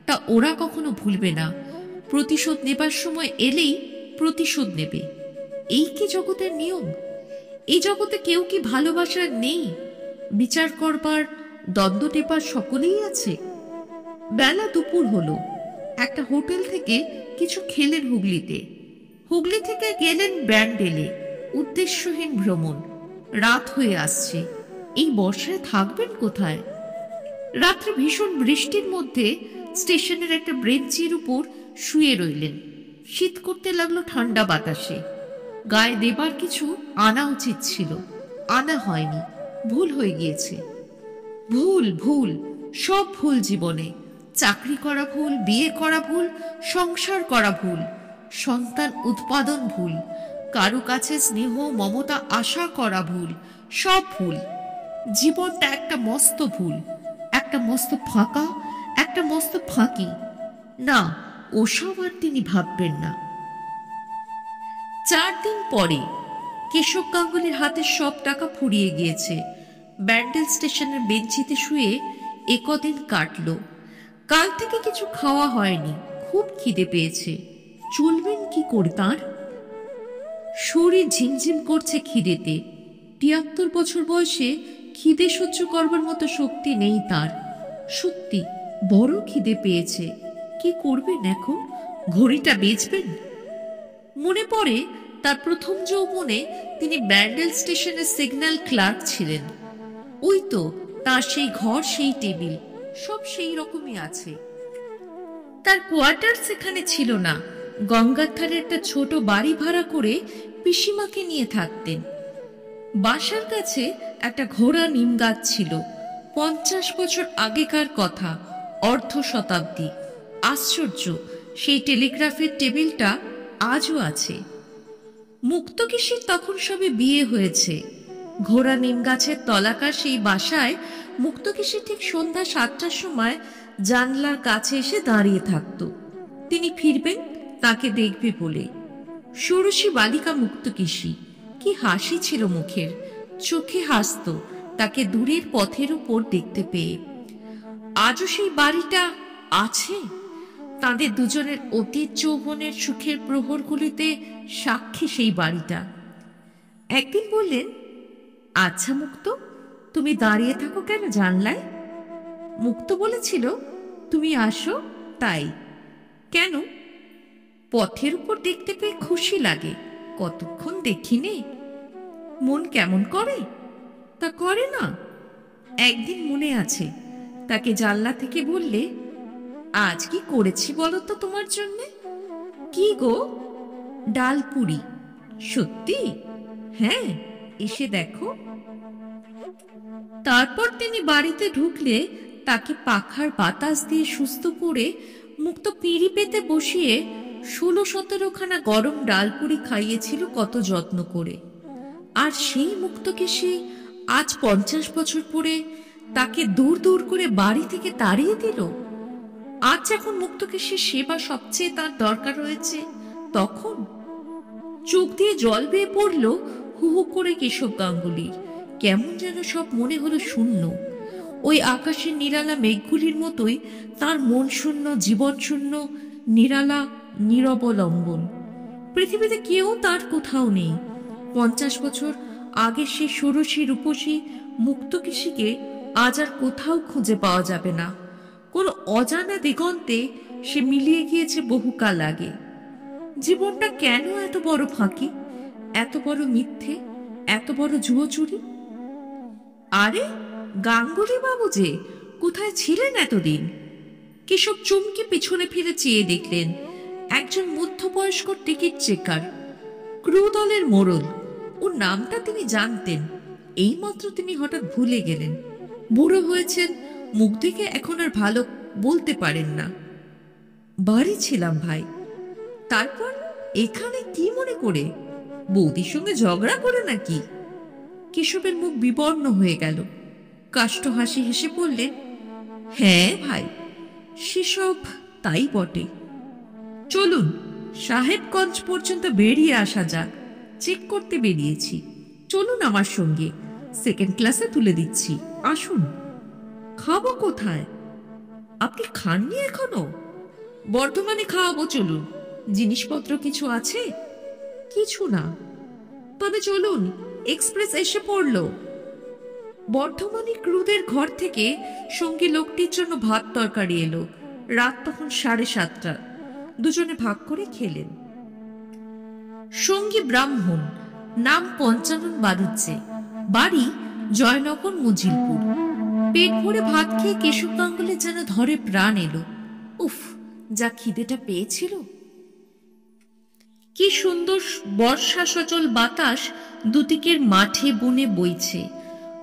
তা ওরা কখনো ভুলবে না। প্রতিশোধ নেবার সময় এলেই প্রতিশোধ নেবে। এই কি জগতের নিয়ম? এই জগতে কেউ কি ভালোবাসার নেই? বিচার করবার, দ্বন্দ্ব টেপার সকলেই আছে। বেলা দুপুর হলো। একটা হোটেল থেকে কিছু খেলেন হুগলিতে। হুগলি থেকে গেলেন ব্যান্ডেলে। উদ্দেশ্যহীন ভ্রমণ। রাত হয়ে আসছে। এই বর্ষায় থাকবেন কোথায়? রাত্রে ভীষণ বৃষ্টির মধ্যে স্টেশনের একটা ব্রেঞ্চির উপর শুয়ে রইলেন। শীত করতে লাগলো ঠান্ডা বাতাসে। গায়ে দেবার কিছু আনা উচিত ছিল, আনা হয়নি। ভুল হয়ে গিয়েছে। ভুল, ভুল, সব ভুল জীবনে। চাকরি করা ভুল, বিয়ে করা ভুল, সংসার করা ভুল, সন্তান উৎপাদন ভুল, কারো কাছে স্নেহ মমতা আশা করা ভুল, সব ভুল। জীবনটা একটা মস্ত ভুল, একটা মস্ত ফাঁকা, একটা মস্ত ফাঁকি। না, ওসব আর তিনি ভাববেন না। 4 দিন পরে কেশব গাঙ্গুলির হাতে সব টাকা ফুরিয়ে গিয়েছে। ব্যান্ডেল স্টেশনের বেঞ্চিতে শুয়ে একদিন কাটল। কাল থেকে কিছু খাওয়া হয়নি, খুব খিদে পেয়েছে। চলবেন কি করে তাঁর? শরীর ঝিমঝিম করছে খিদেতে। 73 বছর বয়সে খিদে সহ্য করবার মতো শক্তি নেই তার। সত্যি বড় খিদে পেয়েছে। কি করবেন এখন? ঘড়িটা বেচবেন? মনে পড়ে তার প্রথম যৌবনে তিনি ব্যান্ডেল স্টেশনের সিগন্যাল ক্লার্ক ছিলেন। ওই তো তার সেই ঘর, সেই টেবিল, সব সেই রকমই আছে। তার কোয়ার্টার সেখানে ছিল না। গঙ্গার ধারে একটা ছোট বাড়ি ভাড়া করে পিসিমাকে নিয়ে থাকতেন। বাসার কাছে একটা ঘোড়া নিম গাছ ছিল। 50 বছর আগেকার কথা, অর্ধ শতাব্দী। আশ্চর্য, সেই টেলিগ্রাফের টেবিলটা আজও আছে। মুক্তকেশীর তখন সবে বিয়ে হয়েছে। ঘোড়া নিম গাছের তলাকার সেই বাসায় মুক্তকেশী ঠিক সন্ধ্যা 7টার সময় জানলার কাছে এসে দাঁড়িয়ে থাকত। তিনি ফিরবেন তাকে দেখবে বলে। ষোড়শী বালিকা মুক্তকেশী, কি হাসি ছিল মুখের, চোখে হাসত তাকে দূরের পথের উপর দেখতে পেয়ে। আজও সেই বাড়িটা আছে। তাদের দুজনের অতীত যৌবনের সুখের প্রহরগুলিতে সাক্ষী সেই বাড়িটা। একদিন বললেন, আচ্ছা মুক্ত, তুমি দাঁড়িয়ে থাকো কেন জানলায়? মুক্ত বলেছিল তুমি আসো, তাই। কেন? পথের উপর দেখতে পেয়ে খুশি লাগে। কতক্ষণ দেখিনি, মন কেমন করে। তা করে না? একদিন মনে আছে, তাকে জানলা থেকে বললে, আজ কি করেছি বলো তো তোমার জন্যে? কি গো? ডাল পুরি। সত্যি? হ্যাঁ, এসে দেখো। তারপর তিনি বাড়িতে ঢুকলে তাকে পাখার বাতাস দিয়ে সুস্থ করে মুক্ত পিঁড়ি পেতে বসিয়ে 16-17খানা গরম ডালপুরি খাইয়েছিল কত যত্ন করে। আর সেই মুক্তকে সে আজ 50 বছর পরে তাকে দূর দূর করে বাড়ি থেকে তাড়িয়ে দিল। আজ যখন মুক্তকে সে সেবা সবচেয়ে তার দরকার রয়েছে, তখন চোখ দিয়ে জল বেয়ে পড়ল হু হু করে কেশব গাঙ্গুলির। কেমন যেন সব মনে হলো শূন্য। ওই আকাশের নিরালা মেঘগুলির মতোই তার মন শূন্য, জীবন শূন্য, নিরালা নিরবলম্বন। পৃথিবীতে কেউ তার কোথাও নেই। 50 বছর আগে সে ষোড়শী রূপসী মুক্তকেশীকে আজ আর কোথাও খুঁজে পাওয়া যাবে না। কোন অজানা দিগন্তে সে মিলিয়ে গিয়েছে বহুকাল আগে। জীবনটা কেন এত বড় ফাঁকি, এত বড় মিথ্যে, এত বড় জুয়োচুরি? আরে গাঙ্গুলি বাবু যে কোথায় ছিলেন এতদিন? কেশব চমকে পেছনে ফিরে চেয়ে দেখলেন একজন মধ্যবয়স্ক টিকিট চেকার, ক্রু দলের মোড়ল। ওর নামটা তিনি জানতেন, এইমাত্র তিনি হঠাৎ ভুলে গেলেন। বুড়ো হয়েছেন, মুখ দেখে এখন আর ভালো বলতে পারেন না। বাড়ি ছিলাম ভাই। তারপর এখানে কি মনে করে? বৌদির সঙ্গে ঝগড়া করে নাকি? কেশবের মুখ বিবর্ণ হয়ে গেল। কাষ্ঠ হাসি হেসে বললেন, হ্যাঁ ভাই, সেসব তাই বটে। চলুন সাহেবগঞ্জ পর্যন্ত বেরিয়ে আসা যাক। চেক করতে বেরিয়েছি, চলুন আমার সঙ্গে, সেকেন্ড ক্লাসে তুলে দিচ্ছি, আসুন। খাবো কোথায়? আপনি খাননি এখনো? বর্ধমানে খাওয়াবো, চলুন। জিনিসপত্র কিছু আছে? কিছু না। তবে চলুন, এক্সপ্রেস এসে পড়ল। বর্ধমানে ক্রুদের ঘর থেকে সঙ্গী লোকটির জন্য ভাত তরকারি এলো। রাত তখন 7:30। দুজনে ভাগ করে খেলেন। সঙ্গী ব্রাহ্মণ, নাম পঞ্চানন বাড়ুজ্জে, বাড়ি জয়নগর মজিলপুর। পেট ভরে ভাত খেয়ে কেশব গাঙ্গুলির যেন ধরে প্রাণ এলো। উফ, যা খিদেটা পেয়েছিল! কি সুন্দর বর্ষা সচল বাতাস দুদিকের মাঠে বনে বইছে।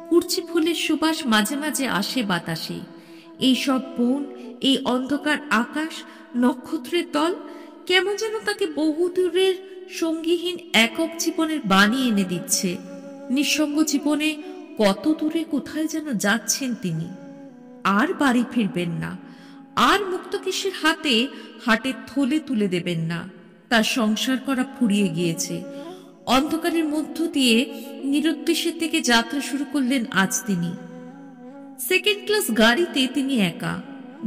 কুরচি ফুলের সুবাস মাঝে মাঝে আসে বাতাসে। এই সব বন, এই অন্ধকার আকাশ, নক্ষত্রের দল কেমন যেন তাকে বহুদূরের সঙ্গীহীন একক জীবনের বাণী এনে দিচ্ছে। নিঃসঙ্গ জীবনে কত দূরে কোথায় যেন যাচ্ছেন তিনি। আর বাড়ি ফিরবেন না, আর মুক্তকেশীর হাতে হাটের থলে তুলে দেবেন না। তার সংসার করা ফুরিয়ে গিয়েছে। অন্ধকারের মধ্য দিয়ে নিরুদ্দেশের থেকে যাত্রা শুরু করলেন আজ তিনি। সেকেন্ড ক্লাস গাড়িতে তিনি একা।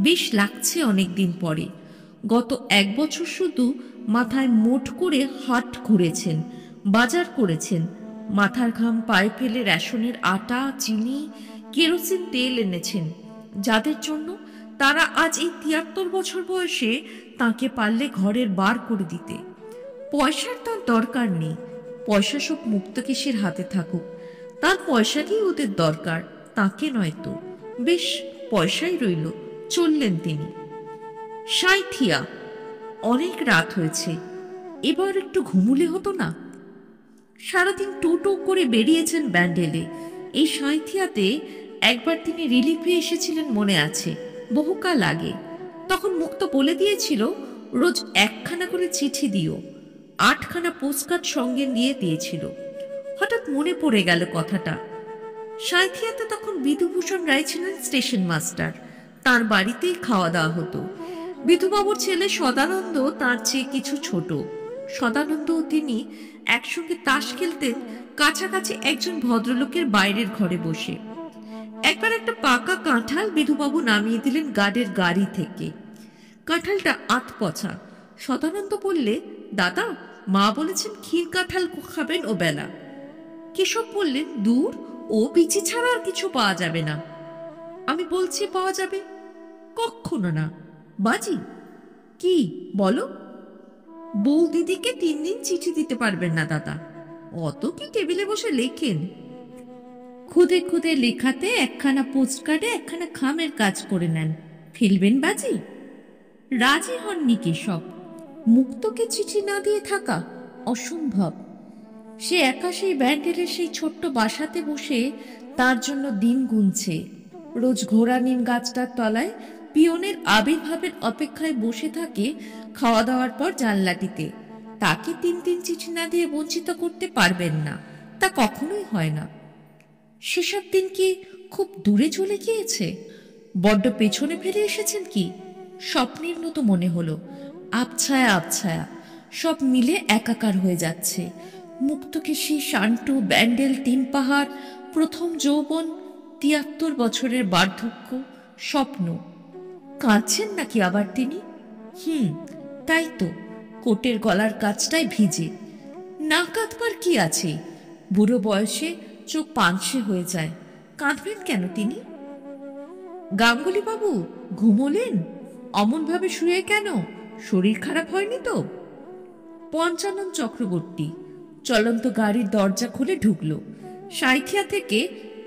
বেশ লাগছে অনেকদিন পরে। গত 1 বছর শুধু মাথায় মোট করে হাট ঘুরেছেন, বাজার করেছেন। মাথার ঘাম পায়ে ফেলে রেশনের আটা, চিনি, কেরোসিন তেল এনেছেন, যাদের জন্য তারা আজ এই 73 বছর বয়সে তাকে পারলে ঘরের বার করে দিতে। পয়সার তার দরকার নেই, পয়সা সব মুক্তকেশীর হাতে থাকুক। তার পয়সাকেই ওদের দরকার, তাকে নয়তো। বেশ, পয়সাই রইল। চললেন তিনি। সাঁইথিয়া। অনেক রাত হয়েছে, এবার একটু ঘুমুলে হতো না? সারাদিন টোটো করে বেরিয়েছেন ব্যান্ডেলে। এই সাঁইথিয়াতে একবার তিনি রিলিফে এসেছিলেন, মনে আছে, বহুকাল আগে। তখন মুক্ত বলে দিয়েছিল রোজ 1খানা করে চিঠি দিও। 8খানা পোস্টকার্ড সঙ্গে নিয়ে দিয়েছিল। হঠাৎ মনে পড়ে গেল কথাটা। সাঁইথিয়াতে তখন বিধুভূষণ রায় ছিলেন স্টেশন মাস্টার। তার বাড়িতেই খাওয়া দাওয়া হতো। বিধুবাবুর ছেলে সদানন্দ তার চেয়ে কিছু ছোট। সদানন্দ ও তিনি একসঙ্গে তাস খেলতেন কাছাকাছি একজন ভদ্রলোকের বাইরের ঘরে বসে। একবার একটা পাকা কাঁঠাল বিধুবাবু নামিয়ে দিলেন গার্ডের গাড়ি থেকে। কাঁঠালটা আধপচা। সদানন্দ বললে, দাদা, মা বলেছেন ক্ষীর কাঁঠাল খাবেন ও বেলা। কেশব বললেন, দূর, ও পিচি ছাড়া আর কিছু পাওয়া যাবে না। আমি বলছি পাওয়া যাবে, কখনো না। বাজি কি বলো? বউ দিদিকে 3 দিন চিঠি দিতে পারবেন না দাদা, অত কি টেবিলে বসে লেখেন? খুদে খুদে লেখাতে একখানা পোস্টকার্ডে একখানা খামের কাজ করে নেন, ফেলবেন বাজি? রাজি হননি কেশব। মুক্তকে চিঠি না দিয়ে থাকা অসম্ভব। সে একা সেই ব্যান্ডেলের সেই ছোট্ট বাসাতে বসে তার জন্য দিন গুনছে। রোজ ঘোড়া নিম গাছটার তলায় পিয়নের আবির্ভাবের অপেক্ষায় বসে থাকে খাওয়া দাওয়ার পর জানলাটিতে। তাকে 3 দিন চিঠি না দিয়ে বঞ্চিত করতে পারবেন না, তা কখনোই হয় না। সেসব দিন কি খুব দূরে চলে গিয়েছে? বড্ড পেছনে ফিরে এসেছেন কি? স্বপ্নের মতো মনে হলো, আবছায়া আবছায়া সব মিলে একাকার হয়ে যাচ্ছে। মুক্তকে সেই শান্টু ব্যান্ডেল 3 পাহাড়, প্রথম যৌবন, 73 বছরের বার্ধক্য, স্বপ্ন। কাঁদছেন নাকি আবার তিনি? তাই তো, কোটের গলার কাছটাই ভিজে। না কাঁদবার কি আছে? বুড়ো বয়সে চোখ পানসে হয়ে যায়, কাঁদবেন কেন তিনি? গাঙ্গুলি বাবু ঘুমোলেন? অমন ভাবে শুয়ে কেন? শরীর খারাপ হয়নি তো? পঞ্চানন চক্রবর্তী চলন্ত গাড়ির দরজা খুলে ঢুকলো। সাঁইথিয়া থেকে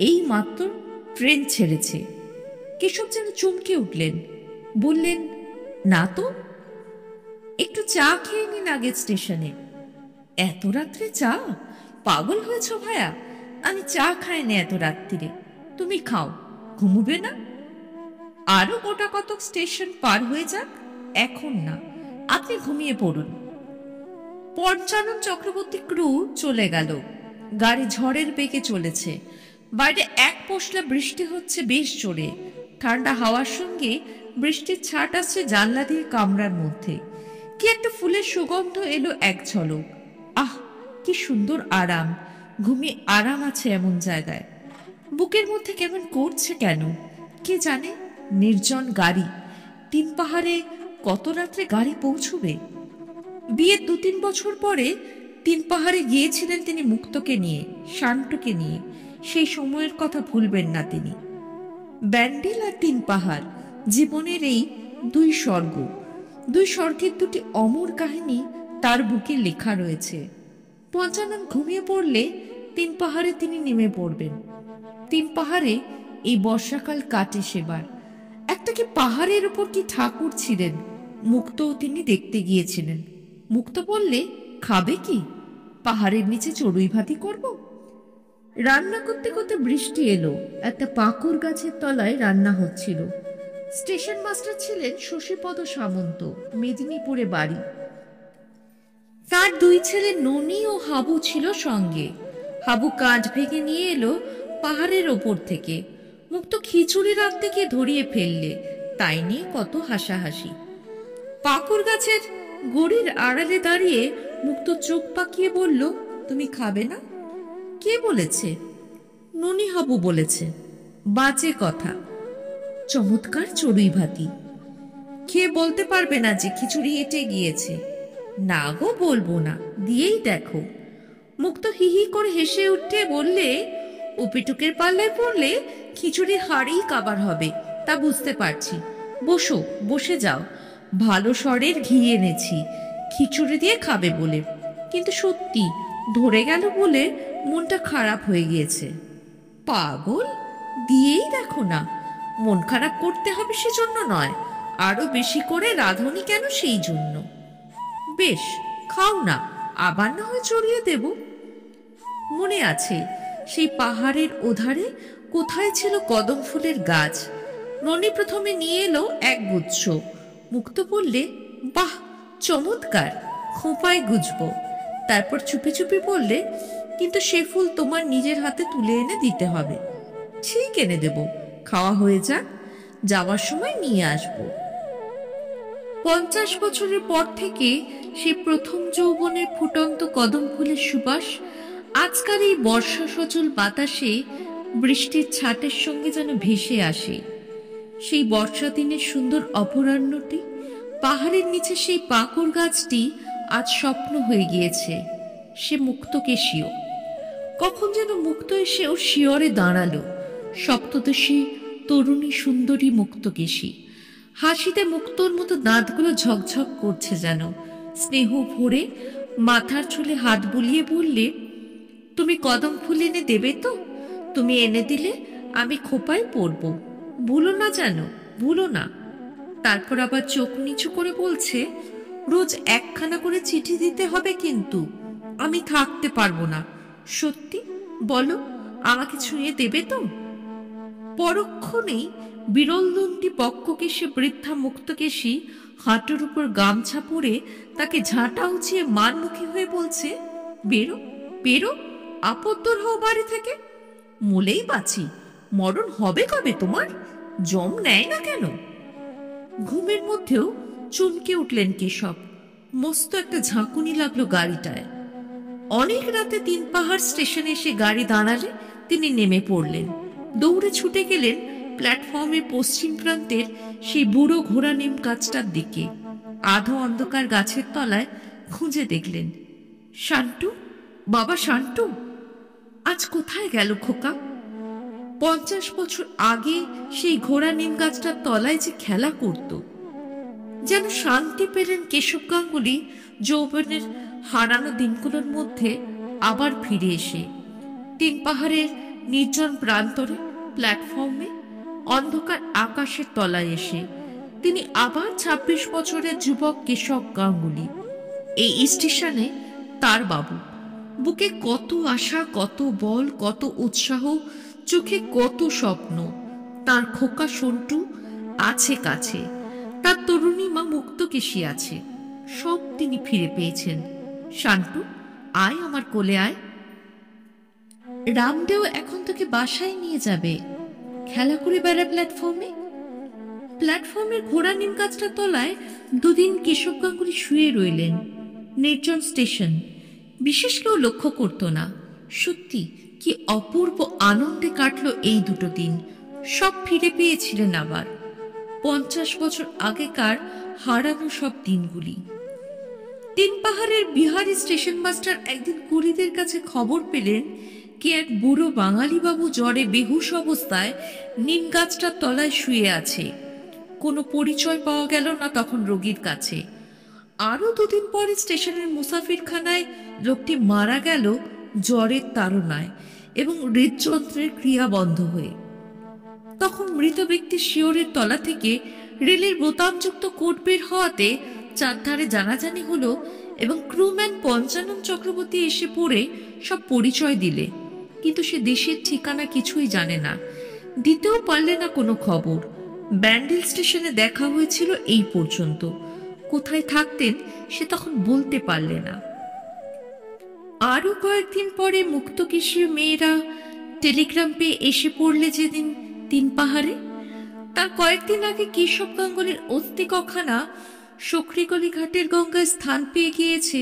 এই মাত্র ট্রেন ছেড়েছে। কেশব যেন চমকে উঠলেন, বললেন, না তো। একটু চা খেয়ে নিন আগের স্টেশনে। এত রাত্রে চা? পাগল হয়েছ ভায়া? আমি চা খাই না এত রাত্রিরে, তুমি খাও। ঘুমুবে না? আরো গোটা কতক স্টেশন পার হয়ে যাক, এখন না, আপনি ঘুমিয়ে পড়ুন। পঞ্চানন চক্রবর্তী ক্রু চলে গেল। গাড়ি ঝড়ের বেগে চলেছে। বাইরে এক পশলা বৃষ্টি হচ্ছে বেশ জোরে। ঠান্ডা হাওয়ার সঙ্গে বৃষ্টির ছাট আসছে জানলা দিয়ে কামরার মধ্যে। কি একটা ফুলের সুগন্ধ এলো এক ঝলক। আহ, কি সুন্দর আরাম! ঘুমিয়ে আরাম আছে এমন জায়গায়। বুকের মধ্যে কেমন করছে কেন কে জানে। নির্জন গাড়ি, 3 পাহাড়ে কত রাত্রে গাড়ি পৌঁছবে? বিয়ের 2-3 বছর পরে 3 পাহাড়ে গিয়েছিলেন তিনি মুক্তকে নিয়ে, শান্টুকে নিয়ে। সেই সময়ের কথা ভুলবেন না তিনি। ব্যান্ডেল আর 3 পাহাড় জীবনের এই 2 স্বর্গ। 2 স্বর্গের 2টি অমর কাহিনী তার বুকে লেখা রয়েছে। পঞ্চানন ঘুমিয়ে পড়লে 3 পাহাড়ে তিনি নেমে পড়বেন। 3 পাহাড়ে এই বর্ষাকাল কাটে সেবার। একটা কি পাহাড়ের উপর কি ঠাকুর ছিলেন, মুক্তও তিনি দেখতে গিয়েছিলেন। মুক্ত বললে, খাবে কি? পাহাড়ের নিচে চড়ুই ভাতি করব। রান্না করতে করতে বৃষ্টি এলো। একটা পাকুর গাছের তলায় রান্না হচ্ছিল। স্টেশন মাস্টার ছিলেন শশীপদ সামন্ত, মেদিনীপুরে বাড়ি। তার 2 ছেলে ননি ও হাবু ছিল সঙ্গে। হাবু কাঠ ভেঙে নিয়ে এলো পাহাড়ের ওপর থেকে। মুক্ত খিচুড়ি রাখতে গিয়ে ধরিয়ে ফেললে, তাই নিয়ে কত হাসাহাসি। পাকুর গাছের গড়ির আড়ালে দাঁড়িয়ে মুক্ত চোখ পাকিয়ে বলল, তুমি খাবে না? কে বলেছে? ননি হাবু বলেছে। বাজে কথা। চমৎকার চড়ুই ভাতি। খেয়ে বলতে পারবে না যে খিচুড়ি এঁটে গিয়েছে? না গো, বলবো না, দিয়েই দেখো। মুক্ত হিহি করে হেসে উঠে বললে, উপিটুকের পাল্লায় পড়লে খিচুড়ির হাড়েই কাবার হবে, তা বুঝতে পারছি। বসো, বসে যাও। ভালো স্বরের ঘি এনেছি, খিচুড়ি দিয়ে খাবে বলে। কিন্তু সত্যি ধরে গেল বলে মনটা খারাপ হয়ে গিয়েছে। পাগল, দিয়েই দেখো না। মন খারাপ করতে হবে সেজন্য নয়, আরো বেশি করে রাঁধুনি কেন সেই জন্য। বেশ, খাও না, আবার না হয় চড়িয়ে দেব। মনে আছে সেই পাহাড়ের ওধারে কোথায় ছিল কদম ফুলের গাছ? ননি প্রথমে নিয়ে এলো এক গুচ্ছ। মুক্ত বললে, বাহ, চমৎকার, খোঁপায় গুজবো। তারপর চুপি চুপি বললে, কিন্তু সে ফুল তোমার নিজের হাতে তুলে এনে দিতে হবে। ঠিক এনে দেব, খাওয়া হয়ে যাক, যাওয়ার সময় নিয়ে আসব। 50 বছরের পর থেকে সে প্রথম যৌবনের ফুটন্ত কদম ফুলের সুবাস আজকাল এই বর্ষা সজল বাতাসে বৃষ্টির ছাটের সঙ্গে যেন ভেসে আসে। সেই বর্ষা দিনের সুন্দর অপরাহ্নটি, পাহাড়ের নিচে সেই পাকুর গাছটি আজ স্বপ্ন হয়ে গিয়েছে। সে মুক্তকেশীয়। কখন যেন মুক্ত এসে ওর শিয়রে দাঁড়ালো। সপ্তদশী তরুণী সুন্দরী মুক্তকেশী, হাসিতে মুক্তোর মতো দাঁতগুলো ঝকঝক করছে যেন। স্নেহ ভরে মাথার চুলে হাত বুলিয়ে বললে, তুমি কদম ফুল এনে দেবে তো? তুমি এনে দিলে আমি খোপায় পড়ব, ভুলো না যেন, ভুলো না। তারপর আবার চোখ নিচু করে বলছে, রোজ একখানা করে চিঠি দিতে হবে কিন্তু, আমি থাকতে পারবো না। সত্যি বলো, আমাকে ছুঁয়ে দেবে তো? পরক্ষণেই বিরলদন্ডী বক্ষকেশী বৃদ্ধা মুক্তকেশী হাঁটুর উপর গামছা পরে তাকে ঝাঁটা উঁচিয়ে মানমুখী হয়ে বলছে, বেরো বেরো, আপদ্দর হও বাড়ি থেকে। মূলেই বাঁচি, মরণ হবে কবে তোমার? জম নেয় না কেন? ঘুমের মধ্যেও চমকে উঠলেন কেশব। মস্ত একটা ঝাঁকুনি লাগলো গাড়িটায়। অনেক রাতে তিন পাহাড় স্টেশনে এসে গাড়ি দাঁড়ালে তিনি নেমে পড়লেন। দৌড়ে ছুটে গেলেন প্ল্যাটফর্মের পশ্চিম প্রান্তের সেই বুড়ো ঘোড়া নিম গাছটার দিকে। আধো অন্ধকার গাছের তলায় খুঁজে দেখলেন শান্টু, বাবা শান্টু। আজ কোথায় গেল খোকা? 50 বছর আগে সেই ঘোড়া নিম গাছটার তলায় যে খেলা করত। যেন শান্তি পেলেন কেশব গাঙ্গুলি যৌবনের হারানো দিনগুলোর মধ্যে আবার ফিরে এসে। তিন পাহাড়ের নির্জন প্রান্তরে প্ল্যাটফর্মে অন্ধকার আকাশের তলায় এসে তিনি আবার 26 বছরের যুবক কেশব গাঙ্গুলি। এই স্টেশনে তার বাবু। বুকে কত আশা, কত বল, কত উৎসাহ, চোখে কত স্বপ্ন। তার খোকা সন্টু আছে কাছে, তার তরুণী মা মুক্তকেশী আছে। সব তিনি ফিরে পেয়েছেন। শান্টু, আয় আমার কোলে আয়। রামদেও এখন তোকে বাসায় নিয়ে যাবে। খেলা করে বেড়া প্ল্যাটফর্মে। প্ল্যাটফর্মের ঘোড়া নিম গাছটার তলায় দুদিন কেশব গাঙ্গুলি শুয়ে রইলেন। নির্জন স্টেশন, বিশেষ কেউ লক্ষ্য করত না। সত্যি কি অপূর্ব আনন্দে কাটল এই দুটো দিন। সব ফিরে পেয়েছিলেন আবার 50 বছর আগেকার হারানো সব দিনগুলি। তিন পাহাড়ের বিহারি স্টেশন মাস্টার একদিন কুলিদের কাছে খবর পেলেন কি এক বুড়ো বাঙালি বাবু জ্বরে বেহুশ অবস্থায় নিম গাছটার তলায় শুয়ে আছে। কোনো পরিচয় পাওয়া গেল না তখন রোগীর কাছে। আরো দুদিন পরে স্টেশনের মুসাফিরখানায় লোকটি মারা গেল জ্বরের তাড়নায় এবং হৃদযন্ত্রের ক্রিয়া বন্ধ হয়ে। তখন মৃত ব্যক্তির শিয়রের তলা থেকে রেলের বোতামযুক্ত কোট বের হওয়াতে চারধারে জানাজানি হলো এবং ক্রুম্যান পঞ্চানন চক্রবর্তী এসে পড়ে সব পরিচয় দিলে। কিন্তু সে দেশের ঠিকানা কিছুই জানে না, দিতেও পারলে না কোনো খবর। ব্যান্ডেল স্টেশনে দেখা হয়েছিল এই পর্যন্ত। কোথায় থাকতেন সে তখন বলতে পারলে না। আরো কয়েকদিন পরে মুক্তকেশী মেয়েরা টেলিগ্রাম পেয়ে এসে পড়লে যেদিন তিন পাহাড়ে, তার কয়েকদিন আগে কেশব গাঙ্গুলির অস্থি কখানা সখরিগলি ঘাটের গঙ্গায় স্থান পেয়ে গিয়েছে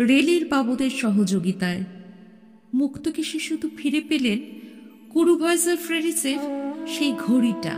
রেলের বাবুদের সহযোগিতায়। মুক্তকেশী শুধু ফিরে পেলেন কুরুভাইজার ফ্রেরিসের সেই ঘড়িটা।